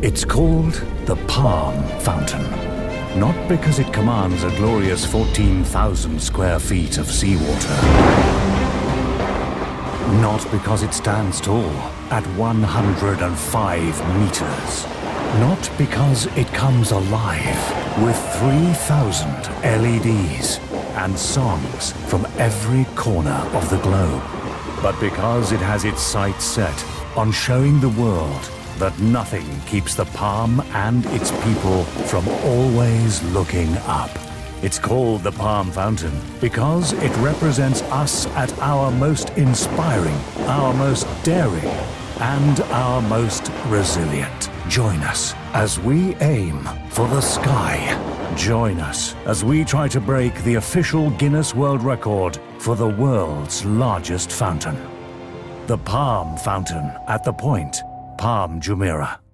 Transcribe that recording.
It's called the Palm Fountain, not because it commands a glorious 14,000 square feet of seawater, not because it stands tall at 105 meters, not because it comes alive with 3,000 LEDs and songs from every corner of the globe, but because it has its sights set on showing the world that nothing keeps the Palm and its people from always looking up. It's called the Palm Fountain because it represents us at our most inspiring, our most daring, and our most resilient. Join us as we aim for the sky. Join us as we try to break the official Guinness World Record for the world's largest fountain. The Palm Fountain at the Point, Palm Jumeirah.